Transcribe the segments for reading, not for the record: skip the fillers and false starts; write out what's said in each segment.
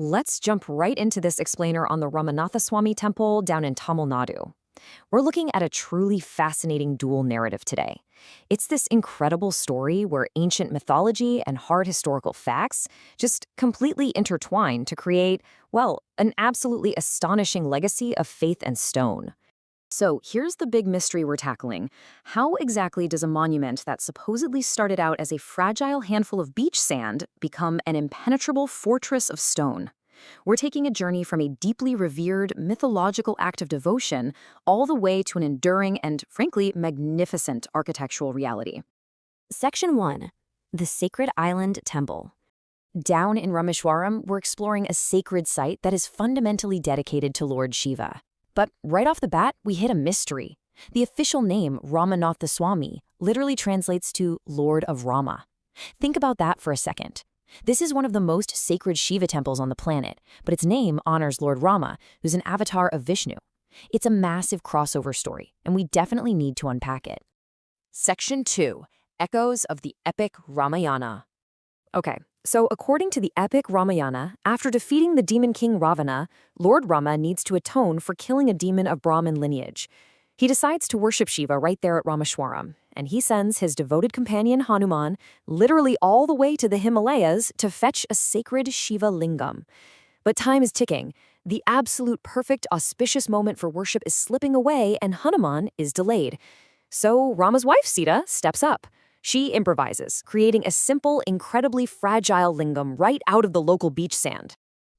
Let's jump right into this explainer on the Ramanathaswamy Temple down in Tamil Nadu. We're looking at a truly fascinating dual narrative today. It's this incredible story where ancient mythology and hard historical facts just completely intertwine to create, well, an absolutely astonishing legacy of faith and stone. So here's the big mystery we're tackling. How exactly does a monument that supposedly started out as a fragile handful of beach sand become an impenetrable fortress of stone? We're taking a journey from a deeply revered mythological act of devotion all the way to an enduring and, frankly, magnificent architectural reality. Section 1. The Sacred Island Temple. Down in Rameshwaram, we're exploring a sacred site that is fundamentally dedicated to Lord Shiva. But right off the bat, we hit a mystery. The official name, Ramanathaswamy, literally translates to Lord of Rama. Think about that for a second. This is one of the most sacred Shiva temples on the planet, but its name honors Lord Rama, who's an avatar of Vishnu. It's a massive crossover story, and we definitely need to unpack it. Section 2. Echoes of the Epic Ramayana. Okay, so according to the epic Ramayana, after defeating the demon king Ravana, Lord Rama needs to atone for killing a demon of Brahmin lineage. He decides to worship Shiva right there at Rameshwaram, and he sends his devoted companion Hanuman literally all the way to the Himalayas to fetch a sacred Shiva Lingam. But time is ticking. The absolute perfect, auspicious moment for worship is slipping away, and Hanuman is delayed. So Rama's wife, Sita, steps up. She improvises, creating a simple, incredibly fragile lingam right out of the local beach sand.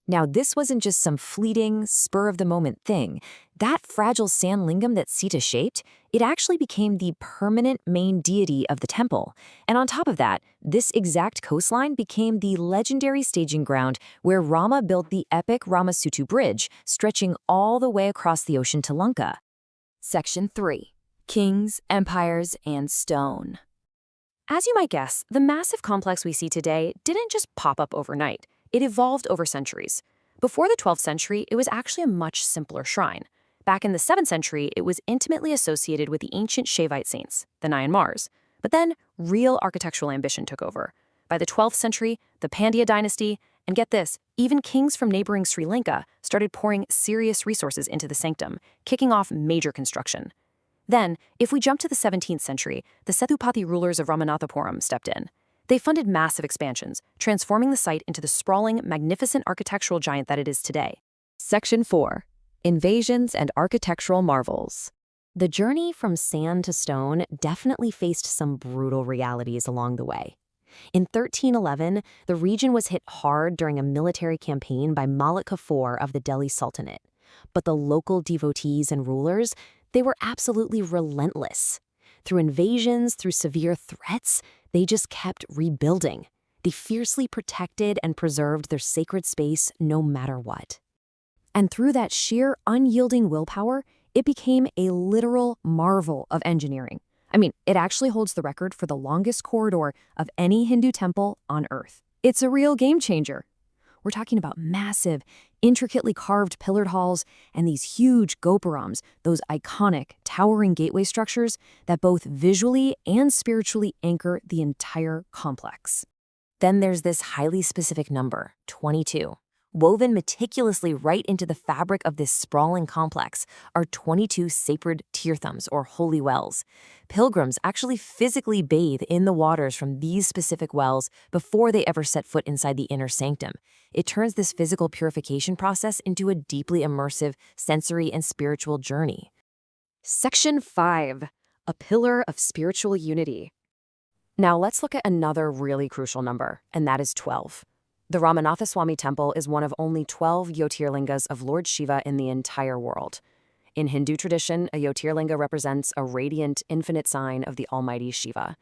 Now, this wasn't just some fleeting, spur-of-the-moment thing. That fragile sand lingam that Sita shaped, it actually became the permanent main deity of the temple. And on top of that, this exact coastline became the legendary staging ground where Rama built the epic Ram Setu bridge, stretching all the way across the ocean to Lanka. Section 3. Kings, Empires, and Stone. As you might guess, the massive complex we see today didn't just pop up overnight. It evolved over centuries. Before the 12th century, it was actually a much simpler shrine. Back in the 7th century, it was intimately associated with the ancient Shaivite saints, the Nine Mars. But then, real architectural ambition took over. By the 12th century, the Pandya dynasty, and get this, even kings from neighboring Sri Lanka started pouring serious resources into the sanctum, kicking off major construction. Then, if we jump to the 17th century, the Setupati rulers of Ramanathapuram stepped in. They funded massive expansions, transforming the site into the sprawling, magnificent architectural giant that it is today. Section 4. Invasions and Architectural Marvels. The journey from sand to stone definitely faced some brutal realities along the way. In 1311, the region was hit hard during a military campaign by Malik Kafur of the Delhi Sultanate. But the local devotees and rulers, they were absolutely relentless. Through invasions, through severe threats, they just kept rebuilding. They fiercely protected and preserved their sacred space no matter what. And through that sheer, unyielding willpower, it became a literal marvel of engineering. I mean, it actually holds the record for the longest corridor of any Hindu temple on Earth. It's a real game changer. We're talking about massive, intricately carved pillared halls and these huge gopurams, those iconic, towering gateway structures that both visually and spiritually anchor the entire complex. Then there's this highly specific number, 22. Woven meticulously right into the fabric of this sprawling complex are 22 sacred tirthams, or holy wells. Pilgrims actually physically bathe in the waters from these specific wells before they ever set foot inside the inner sanctum. It turns this physical purification process into a deeply immersive sensory and spiritual journey. Section 5. A pillar of spiritual unity. Now let's look at another really crucial number, and that is 12. The Ramanathaswamy Temple is one of only 12 Jyotirlingas of Lord Shiva in the entire world. In Hindu tradition, a Jyotirlinga represents a radiant, infinite sign of the Almighty Shiva.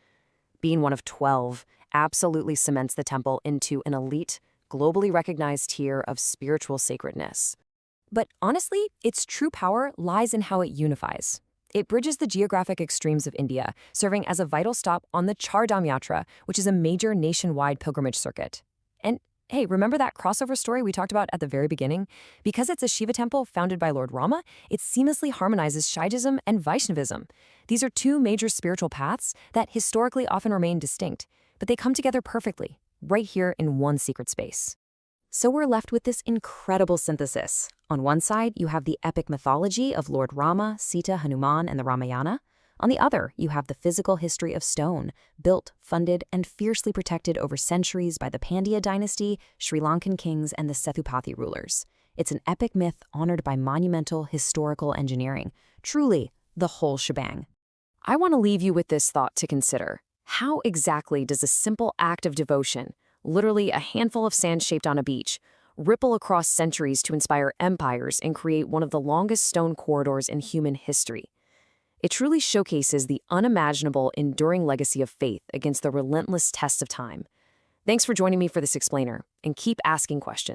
Being one of 12 absolutely cements the temple into an elite, globally recognized tier of spiritual sacredness. But honestly, its true power lies in how it unifies. It bridges the geographic extremes of India, serving as a vital stop on the Char Dham Yatra, which is a major nationwide pilgrimage circuit. And hey, remember that crossover story we talked about at the very beginning? Because it's a Shiva temple founded by Lord Rama, it seamlessly harmonizes Shaivism and Vaishnavism. These are two major spiritual paths that historically often remain distinct, but they come together perfectly, right here in one secret space. So we're left with this incredible synthesis. On one side, you have the epic mythology of Lord Rama, Sita, Hanuman, and the Ramayana. On the other, you have the physical history of stone, built, funded, and fiercely protected over centuries by the Pandya dynasty, Sri Lankan kings, and the Sethupathi rulers. It's an epic myth honored by monumental historical engineering. Truly, the whole shebang. I want to leave you with this thought to consider. How exactly does a simple act of devotion, literally a handful of sand shaped on a beach, ripple across centuries to inspire empires and create one of the longest stone corridors in human history? It truly showcases the unimaginable, enduring legacy of faith against the relentless test of time. Thanks for joining me for this explainer, and keep asking questions.